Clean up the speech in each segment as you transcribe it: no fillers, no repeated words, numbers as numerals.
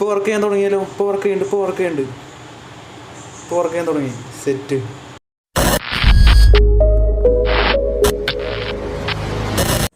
ഇപ്പോൾ വർക്ക് ചെയ്യാൻ തുടങ്ങിയാലോ? ഇപ്പോൾ വർക്ക് ചെയ്യുന്നുണ്ട്. തുടങ്ങി. സെറ്റ്.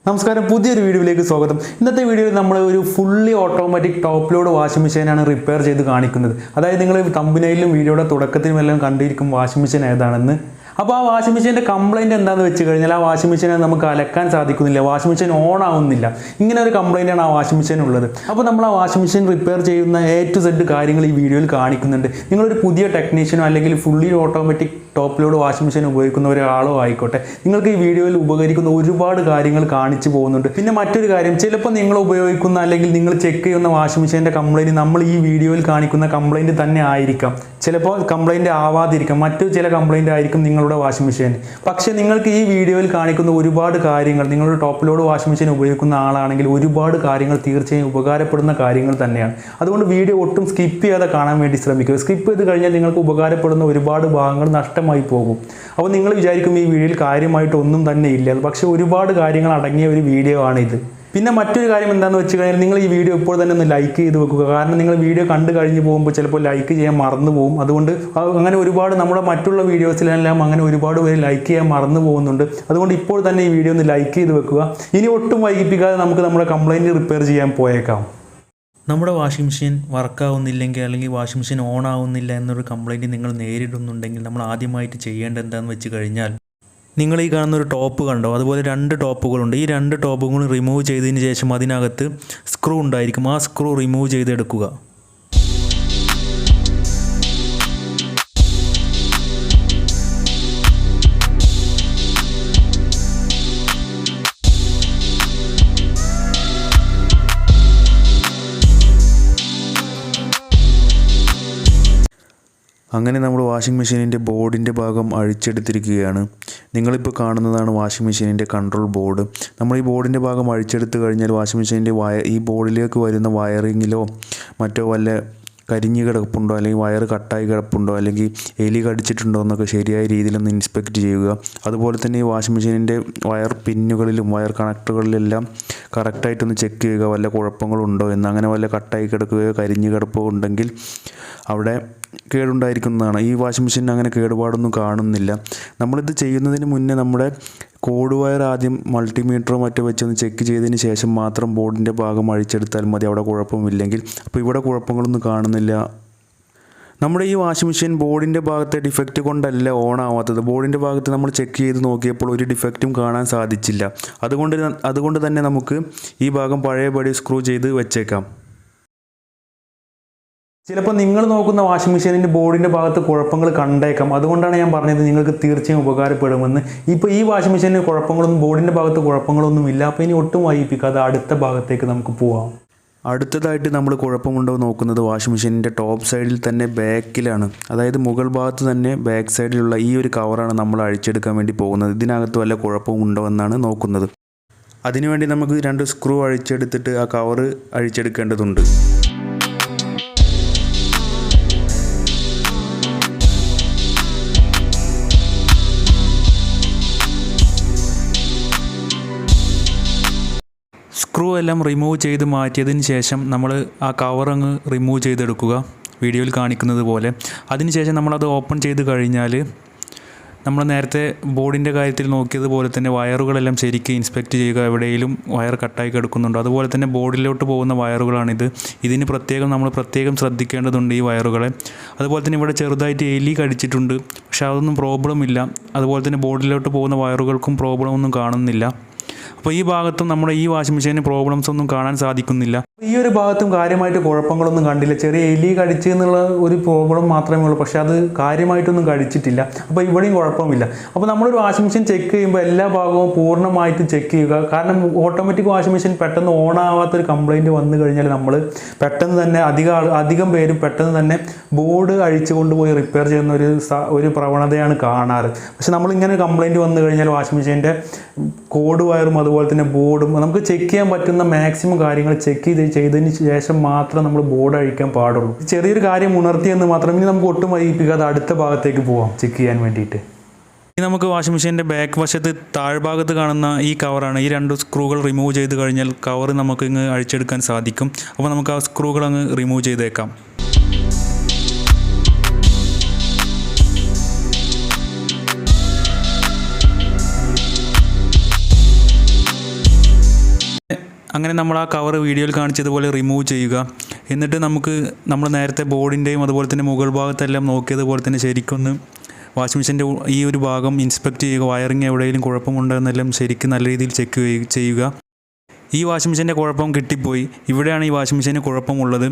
നമസ്കാരം, പുതിയൊരു വീഡിയോയിലേക്ക് സ്വാഗതം. ഇന്നത്തെ വീഡിയോയിൽ നമ്മൾ ഒരു fully automatic top load washing മെഷീനാണ് റിപ്പയർ ചെയ്ത് കാണിക്കുന്നത്. അതായത് നിങ്ങൾ തമ്പനയിലും വീഡിയോയുടെ തുടക്കത്തിലും എല്ലാം കണ്ടിരിക്കും വാഷിംഗ് മെഷീൻ ഏതാണെന്ന്. അപ്പോൾ ആ വാഷിംഗ് മെഷീൻ്റെ കംപ്ലയിൻറ്റ് എന്താണെന്ന് വെച്ച് കഴിഞ്ഞാൽ ആ വാഷിംഗ് മെഷീനെ നമുക്ക് അലക്കാൻ സാധിക്കുന്നില്ല, വാഷിംഗ് മെഷീൻ ഓൺ ആവുന്നില്ല. ഇങ്ങനെ ഒരു കംപ്ലയിൻ്റാണ് ആ വാഷിംഗ് മെഷീൻ ഉള്ളത്. അപ്പോൾ നമ്മൾ ആ വാഷിംഗ് മെഷീൻ റിപ്പയർ ചെയ്യുന്ന A to Z കാര്യങ്ങൾ ഈ വീഡിയോയിൽ കാണിക്കുന്നുണ്ട്. നിങ്ങളൊരു പുതിയ ടെക്നീഷ്യനോ അല്ലെങ്കിൽ fully automatic top load washing machine ഉപയോഗിക്കുന്ന ഒരാളോ ആയിക്കോട്ടെ, നിങ്ങൾക്ക് ഈ വീഡിയോയിൽ ഉപകരിക്കുന്ന ഒരുപാട് കാര്യങ്ങൾ കാണിച്ചു പോകുന്നുണ്ട്. പിന്നെ മറ്റൊരു കാര്യം, ചിലപ്പോൾ നിങ്ങൾ ഉപയോഗിക്കുന്ന അല്ലെങ്കിൽ നിങ്ങൾ ചെക്ക് ചെയ്യുന്ന വാഷിംഗ് മെഷീൻ്റെ കംപ്ലയിൻറ്റ് നമ്മൾ ഈ വീഡിയോയിൽ കാണിക്കുന്ന കംപ്ലയിൻറ്റ് തന്നെ ആയിരിക്കാം. ചിലപ്പോൾ കംപ്ലയിൻറ്റ് ആവാതിരിക്കാം, മറ്റു ചില കംപ്ലയിൻറ്റ് ആയിരിക്കും നിങ്ങളുടെ വാഷിംഗ് മെഷീൻ. പക്ഷേ നിങ്ങൾക്ക് ഈ വീഡിയോയിൽ കാണിക്കുന്ന ഒരുപാട് കാര്യങ്ങൾ, നിങ്ങളുടെ ടോപ്പ് ലോഡ് വാഷിംഗ് മെഷീൻ ഉപയോഗിക്കുന്ന ആളാണെങ്കിൽ ഒരുപാട് കാര്യങ്ങൾ തീർച്ചയായും ഉപകാരപ്പെടുന്ന കാര്യങ്ങൾ തന്നെയാണ്. അതുകൊണ്ട് വീഡിയോ ഒട്ടും സ്കിപ്പ് ചെയ്യാതെ കാണാൻ വേണ്ടി ശ്രമിക്കുക. സ്കിപ്പ് ചെയ്ത് കഴിഞ്ഞാൽ നിങ്ങൾക്ക് ഉപകാരപ്പെടുന്ന ഒരുപാട് ഭാഗങ്ങൾ നഷ്ടമായി പോകും. അപ്പോൾ നിങ്ങൾ വിചാരിക്കും ഈ വീഡിയോയിൽ കാര്യമായിട്ടൊന്നും തന്നെ ഇല്ല, പക്ഷേ ഒരുപാട് കാര്യങ്ങൾ അടങ്ങിയ ഒരു വീഡിയോ ആണിത്. പിന്നെ മറ്റൊരു കാര്യം എന്താണെന്ന് വെച്ച് കഴിഞ്ഞാൽ നിങ്ങൾ ഈ വീഡിയോ ഇപ്പോൾ തന്നെ ഒന്ന് ലൈക്ക് ചെയ്ത് വെക്കുക. കാരണം നിങ്ങൾ വീഡിയോ കണ്ടു കഴിഞ്ഞ് പോകുമ്പോൾ ചിലപ്പോൾ ലൈക്ക് ചെയ്യാൻ മറന്നു പോകും. അതുകൊണ്ട് അങ്ങനെ ഒരുപാട് നമ്മുടെ മറ്റുള്ള വീഡിയോസിലെല്ലാം അങ്ങനെ ഒരുപാട് പേര് ലൈക്ക് ചെയ്യാൻ മറന്നു പോകുന്നുണ്ട്. അതുകൊണ്ട് ഇപ്പോൾ തന്നെ ഈ വീഡിയോ ഒന്ന് ലൈക്ക് ചെയ്ത് വെക്കുക. ഇനി ഒട്ടും വൈകിപ്പിക്കാതെ നമുക്ക് നമ്മുടെ കംപ്ലയിൻറ്റ് റിപ്പയർ ചെയ്യാൻ പോയേക്കാം. നമ്മുടെ വാഷിംഗ് മെഷീൻ വർക്കാവുന്നില്ലെങ്കിൽ അല്ലെങ്കിൽ വാഷിംഗ് മെഷീൻ ഓൺ ആവുന്നില്ല എന്നൊരു കംപ്ലയിൻറ്റ് നിങ്ങൾ നേരിടുന്നുണ്ടെങ്കിൽ നമ്മൾ ആദ്യമായിട്ട് ചെയ്യേണ്ടത് എന്താണെന്ന് വെച്ച് കഴിഞ്ഞാൽ, നിങ്ങൾ ഈ കാണുന്ന ഒരു ടോപ്പ് കണ്ടോ, അതുപോലെ 2 ടോപ്പുകളുണ്ട്. ഈ 2 ടോപ്പുകളും റിമൂവ് ചെയ്തതിന് ശേഷം അതിനകത്ത് സ്ക്രൂ ഉണ്ടായിരിക്കും. ആ സ്ക്രൂ റിമൂവ് ചെയ്തെടുക്കുക. അങ്ങനെ നമ്മൾ വാഷിംഗ് മെഷീനിൻ്റെ ബോർഡിൻ്റെ ഭാഗം അഴിച്ചെടുത്തിരിക്കുകയാണ്. നിങ്ങളിപ്പോൾ കാണുന്നതാണ് വാഷിംഗ് മെഷീനിൻ്റെ കൺട്രോൾ ബോർഡ്. നമ്മൾ ഈ ബോർഡിൻ്റെ ഭാഗം അഴിച്ചെടുത്ത് കഴിഞ്ഞാൽ വാഷിംഗ് മെഷീനിൻ്റെ ഈ ബോർഡിലേക്ക് വരുന്ന വയറിങ്ങിലോ മറ്റോ വല്ല കരിഞ്ഞ് കിടപ്പുണ്ടോ അല്ലെങ്കിൽ വയർ കട്ടായി കിടപ്പുണ്ടോ അല്ലെങ്കിൽ എലി കടിച്ചിട്ടുണ്ടോ എന്നൊക്കെ ശരിയായ രീതിയിലൊന്ന് ഇൻസ്പെക്റ്റ് ചെയ്യുക. അതുപോലെ തന്നെ ഈ വാഷിംഗ് മെഷീനിൻ്റെ വയർ പിന്നുകളിലും വയർ കണക്ടറുകളിലെല്ലാം കറക്റ്റായിട്ടൊന്ന് ചെക്ക് ചെയ്യുക, വല്ല കുഴപ്പങ്ങളുണ്ടോ എന്ന്. അങ്ങനെ വല്ല കട്ടായി കിടക്കുകയോ കരിഞ്ഞ് കിടപ്പോ ഉണ്ടെങ്കിൽ അവിടെ കേടുണ്ടായിരിക്കുന്നതാണ്. ഈ വാഷിംഗ് മെഷീൻ അങ്ങനെ കേടുപാടൊന്നും കാണുന്നില്ല. നമ്മളിത് ചെയ്യുന്നതിന് മുന്നേ നമ്മുടെ കോഡ് വയർ ആദ്യം മൾട്ടിമീറ്ററോ മറ്റോ വെച്ചൊന്ന് ചെക്ക് ചെയ്തതിന് ശേഷം മാത്രം ബോർഡിൻ്റെ ഭാഗം അഴിച്ചെടുത്താൽ മതി, അവിടെ കുഴപ്പമില്ലെങ്കിൽ. അപ്പോൾ ഇവിടെ കുഴപ്പങ്ങളൊന്നും കാണുന്നില്ല. നമ്മുടെ ഈ വാഷിംഗ് മെഷീൻ ബോർഡിൻ്റെ ഭാഗത്തെ ഡിഫക്റ്റ് കൊണ്ടല്ല ഓൺ ആവാത്തത്. ബോർഡിൻ്റെ ഭാഗത്ത് നമ്മൾ ചെക്ക് ചെയ്ത് നോക്കിയപ്പോൾ ഒരു ഡിഫക്റ്റും കാണാൻ സാധിച്ചില്ല. അതുകൊണ്ട് തന്നെ നമുക്ക് ഈ ഭാഗം പഴയപടി സ്ക്രൂ ചെയ്ത് വെച്ചേക്കാം. ചിലപ്പോൾ നിങ്ങൾ നോക്കുന്ന വാഷിംഗ് മെഷീനിൻ്റെ ബോർഡിൻ്റെ ഭാഗത്ത് കുഴപ്പങ്ങൾ കണ്ടേക്കാം. അതുകൊണ്ടാണ് ഞാൻ പറഞ്ഞത് നിങ്ങൾക്ക് തീർച്ചയായും ഉപകാരപ്പെടുമെന്ന്. ഇപ്പോൾ ഈ വാഷിംഗ് മെഷീനിന് കുഴപ്പങ്ങളൊന്നും, ബോർഡിൻ്റെ ഭാഗത്ത് കുഴപ്പങ്ങളൊന്നും ഇല്ല. അപ്പോൾ ഇനി ഒട്ടും വൈകിപ്പിക്കാതെ അടുത്ത ഭാഗത്തേക്ക് നമുക്ക് പോവാം. അടുത്തതായിട്ട് നമ്മൾ കുഴപ്പമുണ്ടോ നോക്കുന്നത് വാഷിംഗ് മെഷീനിൻ്റെ ടോപ്പ് സൈഡിൽ തന്നെ ബാക്കിലാണ്. അതായത് മുകൾ ഭാഗത്ത് തന്നെ ബാക്ക് സൈഡിലുള്ള ഈ ഒരു കവറാണ് നമ്മൾ അഴിച്ചെടുക്കാൻ വേണ്ടി പോകുന്നത്. ഇതിനകത്ത് വല്ല കുഴപ്പമുണ്ടോ എന്നാണ് നോക്കുന്നത്. അതിനുവേണ്ടി നമുക്ക് 2 സ്ക്രൂ അഴിച്ചെടുത്തിട്ട് ആ കവറ് അഴിച്ചെടുക്കേണ്ടതുണ്ട്. സ്ക്രൂ എല്ലാം റിമൂവ് ചെയ്ത് മാറ്റിയതിന് ശേഷം നമ്മൾ ആ കവർ അങ്ങ് റിമൂവ് ചെയ്തെടുക്കുക, വീഡിയോയിൽ കാണിക്കുന്നത് പോലെ. അതിനുശേഷം നമ്മളത് ഓപ്പൺ ചെയ്ത് കഴിഞ്ഞാൽ നമ്മൾ നേരത്തെ ബോർഡിൻ്റെ കാര്യത്തിൽ നോക്കിയതുപോലെ തന്നെ വയറുകളെല്ലാം ശരിക്കും ഇൻസ്പെക്റ്റ് ചെയ്യുക, എവിടെയെങ്കിലും വയർ കട്ടായി കിടക്കുന്നുണ്ടോ. അതുപോലെ തന്നെ ബോർഡിലോട്ട് പോകുന്ന വയറുകളാണിത്. ഇതിന് നമ്മൾ പ്രത്യേകം ശ്രദ്ധിക്കേണ്ടതുണ്ട് ഈ വയറുകളെ. അതുപോലെ തന്നെ ഇവിടെ ചെറുതായിട്ട് എലി കടിച്ചിട്ടുണ്ട്, പക്ഷേ അതൊന്നും പ്രോബ്ലം ഇല്ല. അതുപോലെ തന്നെ ബോർഡിലോട്ട് പോകുന്ന വയറുകൾക്കും പ്രോബ്ലം ഒന്നും കാണുന്നില്ല. അപ്പോൾ ഈ ഭാഗത്തും നമ്മുടെ ഈ വാഷിംഗ് മെഷീന് പ്രോബ്ലംസ് ഒന്നും കാണാൻ സാധിക്കുന്നില്ല. ഈ ഒരു ഭാഗത്തും കാര്യമായിട്ട് കുഴപ്പങ്ങളൊന്നും കണ്ടില്ല. ചെറിയ എലി കടിച്ച് എന്നുള്ള ഒരു പ്രോബ്ലം മാത്രമേ ഉള്ളൂ, പക്ഷേ അത് കാര്യമായിട്ടൊന്നും കടിച്ചിട്ടില്ല. അപ്പോൾ ഇവിടെയും കുഴപ്പമില്ല. അപ്പോൾ നമ്മളൊരു വാഷിംഗ് മെഷീൻ ചെക്ക് ചെയ്യുമ്പോൾ എല്ലാ ഭാഗവും പൂർണ്ണമായിട്ടും ചെക്ക് ചെയ്യുക. കാരണം ഓട്ടോമാറ്റിക് വാഷിംഗ് മെഷീൻ പെട്ടെന്ന് ഓൺ ആവാത്തൊരു കംപ്ലയിൻറ്റ് വന്നു കഴിഞ്ഞാൽ നമ്മൾ പെട്ടെന്ന് തന്നെ അധികം പേരും പെട്ടെന്ന് തന്നെ ബോർഡ് അഴിച്ചു കൊണ്ടുപോയി റിപ്പയർ ചെയ്യുന്ന ഒരു പ്രവണതയാണ് കാണാറ്. പക്ഷെ നമ്മളിങ്ങനെ കംപ്ലയിൻറ്റ് വന്നു കഴിഞ്ഞാൽ വാഷിംഗ് മെഷീൻ്റെ കോഡ് വയറും അതുപോലെ തന്നെ ബോർഡും നമുക്ക് ചെക്ക് ചെയ്യാൻ പറ്റുന്ന മാക്സിമം കാര്യങ്ങൾ ചെക്ക് ചെയ്തതിന് ശേഷം മാത്രം നമ്മൾ ബോർഡ് അഴിക്കാൻ പാടുള്ളൂ. ചെറിയൊരു കാര്യം ഉണർത്തിയെന്ന് മാത്രം. ഇനി നമുക്ക് ഒട്ടും വൈകിപ്പിക്കാതെ അടുത്ത ഭാഗത്തേക്ക് പോവാം ചെക്ക് ചെയ്യാൻ വേണ്ടിയിട്ട്. ഇനി നമുക്ക് വാഷിംഗ് മെഷീൻ്റെ ബാക്ക് വശത്ത് താഴ്ഭാഗത്ത് കാണുന്ന ഈ കവറാണ്. ഈ 2 സ്ക്രൂകൾ റിമൂവ് ചെയ്ത് കഴിഞ്ഞാൽ കവർ നമുക്ക് ഇങ്ങ് അഴിച്ചെടുക്കാൻ സാധിക്കും. അപ്പോൾ നമുക്ക് ആ സ്ക്രൂകൾ അങ്ങ് റിമൂവ് ചെയ്തേക്കാം. അങ്ങനെ നമ്മൾ ആ കവർ വീഡിയോയിൽ കാണിച്ചതുപോലെ റിമൂവ് ചെയ്യുക. എന്നിട്ട് നമ്മൾ നേരത്തെ ബോർഡിൻ്റെയും അതുപോലെ തന്നെ മുകൾ ഭാഗത്തെല്ലാം നോക്കിയതുപോലെ തന്നെ ശരിക്കൊന്ന് വാഷിംഗ് മെഷീൻ്റെ ഈ ഒരു ഭാഗം ഇൻസ്പെക്ട് ചെയ്യുക. വയറിങ് എവിടെയെങ്കിലും കുഴപ്പമുണ്ടോ എന്നെല്ലാം ശരിക്കും നല്ല രീതിയിൽ ചെക്ക് ചെയ്യുക. ഈ വാഷിംഗ് മെഷീൻ്റെ കുഴപ്പം കിട്ടിപ്പോയി. ഇവിടെയാണ് ഈ വാഷിംഗ് മെഷീന് കുഴപ്പമുള്ളത്.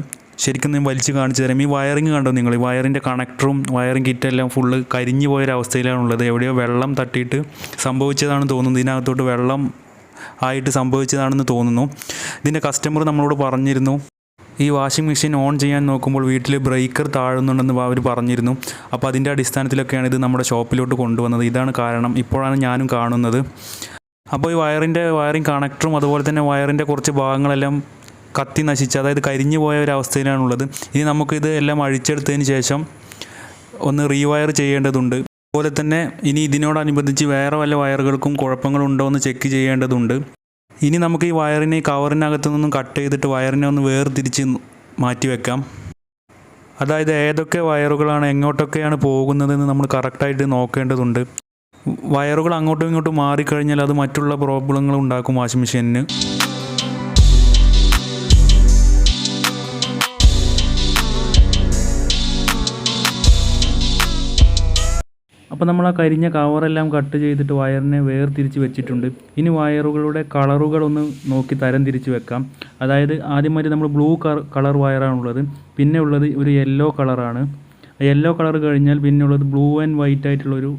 ശരിക്കും ഞാൻ വലിച്ച് കാണിച്ചു തരാം. ഈ വയറിങ് കണ്ടോ നിങ്ങൾ? ഈ വയറിൻ്റെ കണക്ടറും വയറിങ് കിറ്റെല്ലാം ഫുള്ള് കരിഞ്ഞു പോയൊരവസ്ഥയിലാണുള്ളത്. എവിടെയോ വെള്ളം തട്ടിയിട്ട് സംഭവിച്ചതാണെന്ന് തോന്നുന്നു. ഇതിനകത്തോട്ട് വെള്ളം ആയിട്ട് സംഭവിച്ചതാണെന്ന് തോന്നുന്നു. ഇതിൻ്റെ കസ്റ്റമർ നമ്മളോട് പറഞ്ഞിരുന്നു, ഈ വാഷിംഗ് മെഷീൻ ഓൺ ചെയ്യാൻ നോക്കുമ്പോൾ വീട്ടിൽ ബ്രേക്കർ താഴുന്നുണ്ടെന്ന് അവർ പറഞ്ഞിരുന്നു. അപ്പോൾ അതിൻ്റെ അടിസ്ഥാനത്തിലൊക്കെയാണ് ഇത് നമ്മുടെ ഷോപ്പിലോട്ട് കൊണ്ടുവന്നത്. ഇതാണ് കാരണം. ഇപ്പോഴാണ് ഞാനും കാണുന്നത്. അപ്പോൾ ഈ വയറിങ് കണക്ടറും അതുപോലെ തന്നെ വയറിൻ്റെ കുറച്ച് ഭാഗങ്ങളെല്ലാം കത്തി നശിച്ച്, അതായത് കരിഞ്ഞു പോയ ഒരവസ്ഥയിലാണുള്ളത്. ഇനി നമുക്കിത് എല്ലാം അഴിച്ചെടുത്തതിന് ശേഷം ഒന്ന് റീവയർ ചെയ്യേണ്ടതുണ്ട്. അതുപോലെ തന്നെ ഇനി ഇതിനോടനുബന്ധിച്ച് വേറെ വല്ല വയറുകൾക്കും കുഴപ്പങ്ങളുണ്ടോ എന്ന് ചെക്ക് ചെയ്യേണ്ടതുണ്ട്. ഇനി നമുക്ക് ഈ വയറിനെ കവറിനകത്തു നിന്നും കട്ട് ചെയ്തിട്ട് വയറിനെ ഒന്ന് വേർതിരിച്ച് മാറ്റി വെക്കാം. അതായത് ഏതൊക്കെ വയറുകളാണ് എങ്ങോട്ടൊക്കെയാണ് പോകുന്നതെന്ന് നമ്മൾ കറക്റ്റായിട്ട് നോക്കേണ്ടതുണ്ട്. വയറുകൾ അങ്ങോട്ടും ഇങ്ങോട്ടും മാറിക്കഴിഞ്ഞാൽ അത് മറ്റുള്ള പ്രോബ്ലങ്ങൾ ഉണ്ടാക്കും വാഷിംഗ് മെഷീനിന്. അപ്പോൾ നമ്മൾ ആ കരിഞ്ഞ കവറെല്ലാം കട്ട് ചെയ്തിട്ട് വയറിനെ വേർതിരിച്ച് വെച്ചിട്ടുണ്ട്. ഇനി വയറുകളുടെ കളറുകളൊന്ന് നോക്കി തരം തിരിച്ച് വെക്കാം. അതായത് ആദ്യമായിട്ട് നമ്മൾ ബ്ലൂ കളർ വയറാണുള്ളത്. പിന്നെ ഉള്ളത് ഒരു യെല്ലോ കളറാണ്. യെല്ലോ കളർ കഴിഞ്ഞാൽ പിന്നെ ഉള്ളത് ബ്ലൂ ആൻഡ് വൈറ്റ് ആയിട്ടുള്ളൊരു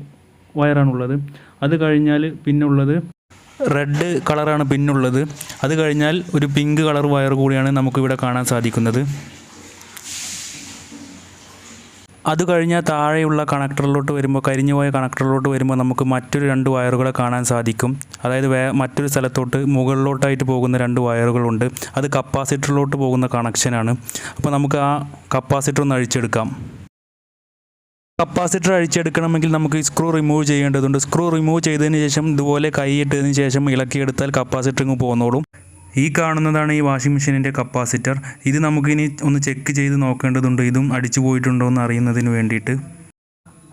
വയറാണുള്ളത്. അത് കഴിഞ്ഞാൽ പിന്നുള്ളത് റെഡ് കളറാണ് പിന്നുള്ളത്. അത് കഴിഞ്ഞാൽ ഒരു പിങ്ക് കളർ വയർ കൂടിയാണ് നമുക്കിവിടെ കാണാൻ സാധിക്കുന്നത്. അത് കഴിഞ്ഞാൽ താഴെയുള്ള കണക്ടറിലോട്ട് വരുമ്പോൾ, കരിഞ്ഞു പോയ കണക്ടറിലോട്ട് വരുമ്പോൾ നമുക്ക് മറ്റൊരു 2 വയറുകളെ കാണാൻ സാധിക്കും. അതായത് മറ്റൊരു സ്ഥലത്തോട്ട് മുകളിലോട്ടായിട്ട് പോകുന്ന 2 വയറുകളുണ്ട്. അത് കപ്പാസിറ്ററിലോട്ട് പോകുന്ന കണക്ഷനാണ്. അപ്പോൾ നമുക്ക് ആ കപ്പാസിറ്റർ ഒന്ന് അഴിച്ചെടുക്കാം. കപ്പാസിറ്റർ അഴിച്ചെടുക്കണമെങ്കിൽ നമുക്ക് ഈ സ്ക്രൂ റിമൂവ് ചെയ്യേണ്ടതുണ്ട്. സ്ക്രൂ റിമൂവ് ചെയ്തതിന് ശേഷം ഇതുപോലെ കൈയിട്ടതിന് ശേഷം ഇളക്കിയെടുത്താൽ കപ്പാസിറ്ററിങ് പോന്നോളും. ഈ കാണുന്നതാണ് ഈ വാഷിംഗ് മെഷീനിൻ്റെ കപ്പാസിറ്റർ. ഇത് നമുക്കിനി ഒന്ന് ചെക്ക് ചെയ്ത് നോക്കേണ്ടതുണ്ട്, ഇതും അടിച്ചു പോയിട്ടുണ്ടോ എന്ന് അറിയുന്നതിന് വേണ്ടിയിട്ട്.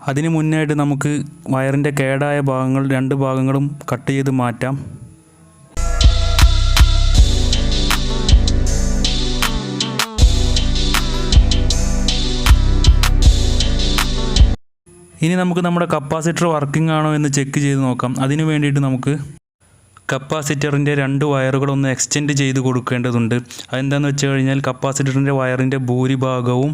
അതിന് മുന്നായിട്ട് നമുക്ക് വയറിൻ്റെ കേടായ ഭാഗങ്ങൾ 2 ഭാഗങ്ങളും കട്ട് ചെയ്ത് മാറ്റാം. ഇനി നമുക്ക് നമ്മുടെ കപ്പാസിറ്റർ വർക്കിംഗ് ആണോ എന്ന് ചെക്ക് ചെയ്ത് നോക്കാം. അതിന് വേണ്ടിയിട്ട് നമുക്ക് കപ്പാസിറ്ററിൻ്റെ 2 വയറുകളൊന്ന് എക്സ്റ്റെൻഡ് ചെയ്ത് കൊടുക്കേണ്ടതുണ്ട്. അതെന്താണെന്ന് വെച്ച് കഴിഞ്ഞാൽ കപ്പാസിറ്ററിൻ്റെ വയറിൻ്റെ ഭൂരിഭാഗവും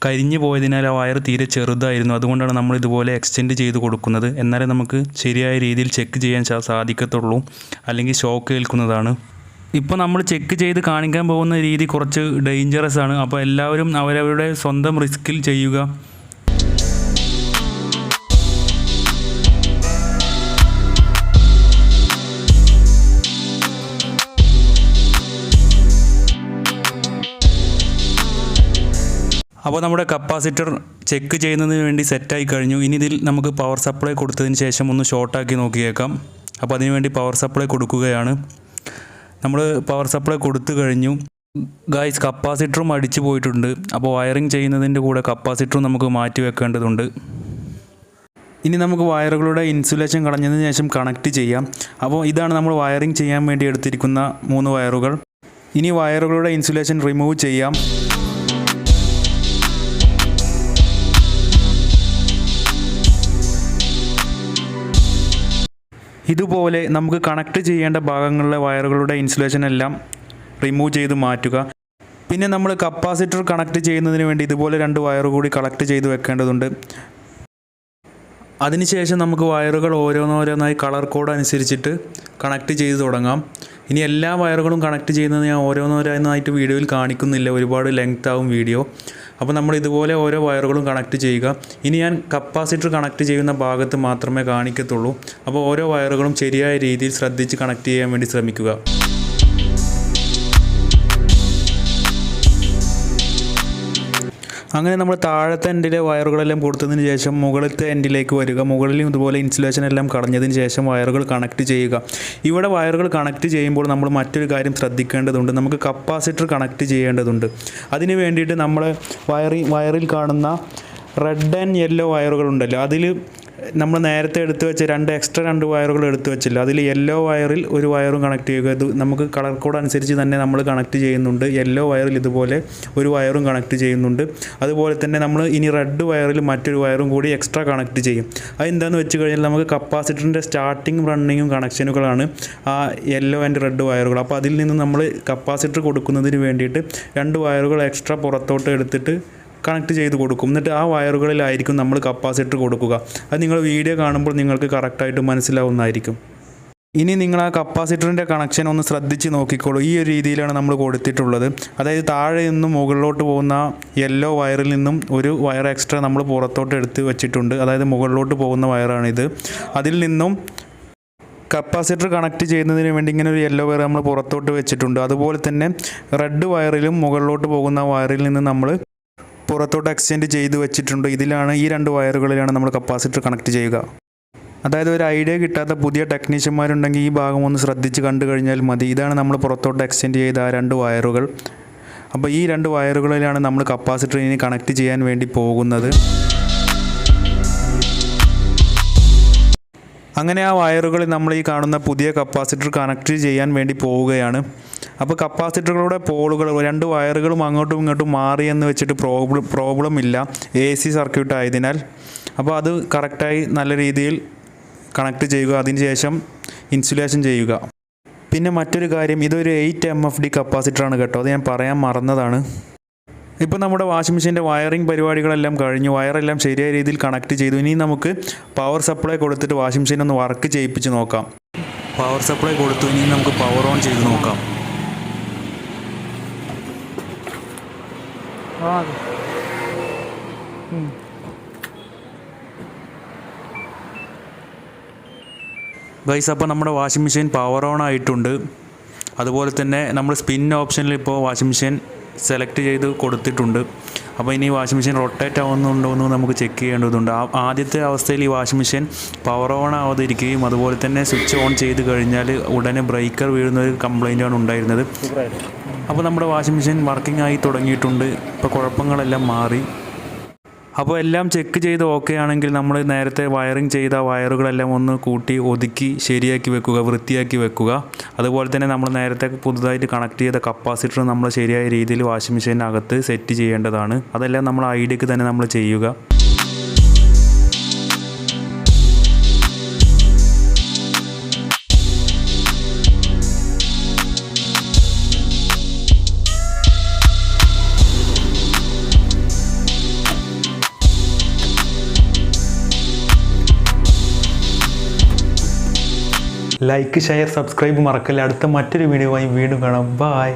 കരിഞ്ഞു പോയതിനാൽ ആ വയർ തീരെ ചെറുതായിരുന്നു. അതുകൊണ്ടാണ് നമ്മൾ ഇതുപോലെ എക്സ്റ്റെൻഡ് ചെയ്ത് കൊടുക്കുന്നത്. എന്നാലേ നമുക്ക് ശരിയായ രീതിയിൽ ചെക്ക് ചെയ്യാൻ സാധിക്കത്തുള്ളൂ. അല്ലെങ്കിൽ ഷോക്ക് ഏൽക്കുന്നതാണ്. ഇപ്പോൾ നമ്മൾ ചെക്ക് ചെയ്ത് കാണിക്കാൻ പോകുന്ന രീതി കുറച്ച് ഡേഞ്ചറസ് ആണ്. അപ്പോൾ എല്ലാവരും അവരവരുടെ സ്വന്തം റിസ്കിൽ ചെയ്യുക. അപ്പോൾ നമ്മുടെ കപ്പാസിറ്റർ ചെക്ക് ചെയ്യുന്നതിന് വേണ്ടി സെറ്റായി കഴിഞ്ഞു. ഇനി ഇതിൽ നമുക്ക് പവർ സപ്ലൈ കൊടുത്തതിന് ശേഷം ഒന്ന് ഷോർട്ടാക്കി നോക്കിയേക്കാം. അപ്പോൾ അതിനുവേണ്ടി പവർ സപ്ലൈ കൊടുക്കുകയാണ്. നമ്മൾ പവർ സപ്ലൈ കൊടുത്തു കഴിഞ്ഞു. ഗായ്സ്, കപ്പാസിറ്ററും അടിച്ചു പോയിട്ടുണ്ട്. അപ്പോൾ വയറിങ് ചെയ്യുന്നതിൻ്റെ കൂടെ കപ്പാസിറ്ററും നമുക്ക് മാറ്റി വെക്കേണ്ടതുണ്ട്. ഇനി നമുക്ക് വയറുകളുടെ ഇൻസുലേഷൻ കളഞ്ഞതിന് ശേഷം കണക്ട് ചെയ്യാം. അപ്പോൾ ഇതാണ് നമ്മൾ വയറിങ് ചെയ്യാൻ വേണ്ടി എടുത്തിരിക്കുന്ന 3 വയറുകൾ. ഇനി വയറുകളുടെ ഇൻസുലേഷൻ റിമൂവ് ചെയ്യാം. ഇതുപോലെ നമുക്ക് കണക്ട് ചെയ്യേണ്ട ഭാഗങ്ങളിലെ വയറുകളുടെ ഇൻസുലേഷൻ എല്ലാം റിമൂവ് ചെയ്ത് മാറ്റുക. പിന്നെ നമ്മൾ കപ്പാസിറ്റർ കണക്ട് ചെയ്യുന്നതിന് വേണ്ടി ഇതുപോലെ 2 വയർ കൂടി കണക്ട് ചെയ്ത് വെക്കേണ്ടതുണ്ട്. അതിനുശേഷം നമുക്ക് വയറുകൾ ഓരോന്നോരോന്നായി കളർ കോഡ് അനുസരിച്ചിട്ട് കണക്ട് ചെയ്ത് തുടങ്ങാം. ഇനി എല്ലാ വയറുകളും കണക്ട് ചെയ്യുന്നത് ഞാൻ ഓരോന്നോരോന്നായിട്ട് വീഡിയോയിൽ കാണിക്കുന്നില്ല, ഒരുപാട് ലെങ്ത് ആവും വീഡിയോ. അപ്പോൾ നമ്മൾ ഇതുപോലെ ഓരോ വയറുകളും കണക്ട് ചെയ്യുക. ഇനി ഞാൻ കപ്പാസിറ്റർ കണക്ട് ചെയ്യുന്ന ഭാഗത്ത് മാത്രമേ കാണിക്കത്തുള്ളൂ. അപ്പോൾ ഓരോ വയറുകളും ശരിയായ രീതിയിൽ ശ്രദ്ധിച്ച് കണക്ട് ചെയ്യാൻ വേണ്ടി ശ്രമിക്കുക. അങ്ങനെ നമ്മൾ താഴത്തെ എൻഡിലെ വയറുകളെല്ലാം കൊടുത്തതിന് ശേഷം മുകളിലത്തെ എൻഡിലേക്ക് വരിക. മുകളിലും ഇതുപോലെ ഇൻസുലേഷൻ എല്ലാം കളഞ്ഞതിന് ശേഷം വയറുകൾ കണക്ട് ചെയ്യുക. ഇവിടെ വയറുകൾ കണക്ട് ചെയ്യുമ്പോൾ നമ്മൾ മറ്റൊരു കാര്യം ശ്രദ്ധിക്കേണ്ടതുണ്ട്. നമുക്ക് കപ്പാസിറ്റർ കണക്ട് ചെയ്യേണ്ടതുണ്ട്. അതിന് വേണ്ടിയിട്ട് നമ്മൾ വയറിൽ കാണുന്ന റെഡ് ആൻഡ് യെല്ലോ വയറുകളുണ്ടല്ലോ, അതിൽ നമ്മൾ നേരത്തെ എടുത്തു വെച്ച രണ്ട് വയറുകൾ എടുത്തു വെച്ചില്ല. അതിൽ യെല്ലോ വയറിൽ ഒരു വയറും കണക്ട് ചെയ്യുക. ഇത് നമുക്ക് കളർ കോഡ് അനുസരിച്ച് തന്നെ നമ്മൾ കണക്ട് ചെയ്യുന്നുണ്ട്. യെല്ലോ വയറിൽ ഇതുപോലെ ഒരു വയറും കണക്ട് ചെയ്യുന്നുണ്ട്. അതുപോലെ തന്നെ നമ്മൾ ഇനി റെഡ് വയറിൽ മറ്റൊരു വയറും കൂടി എക്സ്ട്രാ കണക്ട് ചെയ്യും. അതെന്താണെന്ന് വെച്ച് കഴിഞ്ഞാൽ നമുക്ക് കപ്പാസിറ്ററിൻ്റെ സ്റ്റാർട്ടിങ്ങും റണ്ണിങ്ങും കണക്ഷനുകളാണ് ആ യെല്ലോ ആൻഡ് റെഡ് വയറുകൾ. അപ്പോൾ അതിൽ നിന്ന് നമ്മൾ കപ്പാസിറ്റർ കൊടുക്കുന്നതിന് വേണ്ടിയിട്ട് 2 വയറുകൾ എക്സ്ട്രാ പുറത്തോട്ട് എടുത്തിട്ട് കണക്ട് ചെയ്ത് കൊടുക്കും. എന്നിട്ട് ആ വയറുകളിലായിരിക്കും നമ്മൾ കപ്പാസിറ്റർ കൊടുക്കുക. അത് നിങ്ങൾ വീഡിയോ കാണുമ്പോൾ നിങ്ങൾക്ക് കറക്റ്റായിട്ട് മനസ്സിലാവുന്നതായിരിക്കും. ഇനി നിങ്ങൾ ആ കപ്പാസിറ്ററിൻ്റെ കണക്ഷൻ ഒന്ന് ശ്രദ്ധിച്ച് നോക്കിക്കോളൂ. ഈ ഒരു രീതിയിലാണ് നമ്മൾ കൊടുത്തിട്ടുള്ളത്. അതായത് താഴെ നിന്നും മുകളിലോട്ട് പോകുന്ന യെല്ലോ വയറിൽ നിന്നും ഒരു വയർ എക്സ്ട്രാ നമ്മൾ പുറത്തോട്ട് എടുത്ത് വെച്ചിട്ടുണ്ട്. അതായത് മുകളിലോട്ട് പോകുന്ന വയറാണിത്. അതിൽ നിന്നും കപ്പാസിറ്റർ കണക്ട് ചെയ്യുന്നതിന് വേണ്ടി ഇങ്ങനെ ഒരു യെല്ലോ വയർ നമ്മൾ പുറത്തോട്ട് വെച്ചിട്ടുണ്ട്. അതുപോലെ തന്നെ റെഡ് വയറിലും മുകളിലോട്ട് പോകുന്ന വയറിൽ നിന്ന് നമ്മൾ പുറത്തോട്ട് എക്സ്റ്റെൻഡ് ചെയ്ത് വെച്ചിട്ടുണ്ട്. ഇതിലാണ് ഈ 2 വയറുകളിലാണ് നമ്മൾ കപ്പാസിറ്റർ കണക്ട് ചെയ്യുക. അതായത് ഒരു ഐഡിയ കിട്ടാത്ത പുതിയ ടെക്നീഷ്യന്മാരുണ്ടെങ്കിൽ ഈ ഭാഗം ഒന്ന് ശ്രദ്ധിച്ച് കണ്ടു കഴിഞ്ഞാൽ മതി. ഇതാണ് നമ്മൾ പുറത്തോട്ട് എക്സ്റ്റെൻഡ് ചെയ്ത ആ 2 വയറുകൾ. അപ്പോൾ ഈ 2 വയറുകളിലാണ് നമ്മൾ കപ്പാസിറ്റർ ഇനി കണക്ട് ചെയ്യാൻ വേണ്ടി പോകുന്നത്. അങ്ങനെ ആ വയറുകളിൽ നമ്മൾ ഈ കാണുന്ന പുതിയ കപ്പാസിറ്റർ കണക്ട് ചെയ്യാൻ വേണ്ടി പോവുകയാണ്. അപ്പോൾ കപ്പാസിറ്ററുകളുടെ പോളുകൾ 2 വയറുകളും അങ്ങോട്ടും ഇങ്ങോട്ടും മാറി എന്ന് വെച്ചിട്ട് പ്രോബ്ലം ഇല്ല, AC സർക്യൂട്ട് ആയതിനാൽ. അപ്പോൾ അത് കറക്റ്റായി നല്ല രീതിയിൽ കണക്ട് ചെയ്യുക. അതിനുശേഷം ഇൻസുലേഷൻ ചെയ്യുക. പിന്നെ മറ്റൊരു കാര്യം, ഇതൊരു 8 MFD കപ്പാസിറ്ററാണ് കേട്ടോ, അത് ഞാൻ പറയാൻ മറന്നതാണ്. ഇപ്പോൾ നമ്മുടെ വാഷിംഗ് മെഷീൻ്റെ വയറിംഗ് പരിപാടികളെല്ലാം കഴിഞ്ഞു. വയറെല്ലാം ശരിയായ രീതിയിൽ കണക്ട് ചെയ്തു. ഇനി നമുക്ക് പവർ സപ്ലൈ കൊടുത്തിട്ട് വാഷിംഗ് മെഷീൻ ഒന്ന് വർക്ക് ചെയ്യിപ്പിച്ച് നോക്കാം. പവർ സപ്ലൈ കൊടുത്തു. ഇനി നമുക്ക് പവർ ഓൺ ചെയ്ത് നോക്കാം. ഗൈസ്, അപ്പോൾ നമ്മുടെ വാഷിംഗ് മെഷീൻ പവർ ഓൺ ആയിട്ടുണ്ട്. അതുപോലെ തന്നെ നമ്മൾ സ്പിൻ ഓപ്ഷനിൽ ഇപ്പോൾ വാഷിംഗ് മെഷീൻ സെലക്ട് ചെയ്ത് കൊടുത്തിട്ടുണ്ട്. അപ്പോൾ ഇനി വാഷിംഗ് മെഷീൻ റൊട്ടേറ്റ് ആവുന്നുണ്ടോ എന്ന് നമുക്ക് ചെക്ക് ചെയ്യേണ്ടതുണ്ട്. ആദ്യത്തെ അവസ്ഥയിൽ ഈ വാഷിംഗ് മെഷീൻ പവർ ഓൺ ആവാതിരിക്കുകയും അതുപോലെ തന്നെ സ്വിച്ച് ഓൺ ചെയ്ത് കഴിഞ്ഞാൽ ഉടനെ ബ്രേക്കർ വീഴുന്ന ഒരു കംപ്ലൈൻറ്റാണ് ഉണ്ടായിരുന്നത്. അപ്പോൾ നമ്മുടെ വാഷിംഗ് മെഷീൻ വർക്കിംഗ് ആയി തുടങ്ങിയിട്ടുണ്ട്. ഇപ്പോൾ കുഴപ്പങ്ങളെല്ലാം മാറി. അപ്പോൾ എല്ലാം ചെക്ക് ചെയ്ത് ഓക്കെ ആണെങ്കിൽ നമ്മൾ നേരത്തെ വയറിംഗ് ചെയ്ത വയറുകളെല്ലാം ഒന്ന് കൂട്ടി ഒതുക്കി ശരിയാക്കി വെക്കുക, വൃത്തിയാക്കി വെക്കുക. അതുപോലെ തന്നെ നമ്മൾ നേരത്തെ പുതുതായിട്ട് കണക്ട് ചെയ്ത കപ്പാസിറ്റർ നമ്മൾ ശരിയായ രീതിയിൽ വാഷിംഗ് മെഷീനകത്ത് സെറ്റ് ചെയ്യേണ്ടതാണ്. അതെല്ലാം നമ്മൾ ഐഡിയക്ക് തന്നെ നമ്മൾ ചെയ്യുക. ലൈക്ക്, ഷെയർ, സബ്സ്ക്രൈബ് മറക്കല്ല. അടുത്ത മറ്റൊരു വീഡിയോയുമായി വീണ്ടും കാണാം. ബൈ.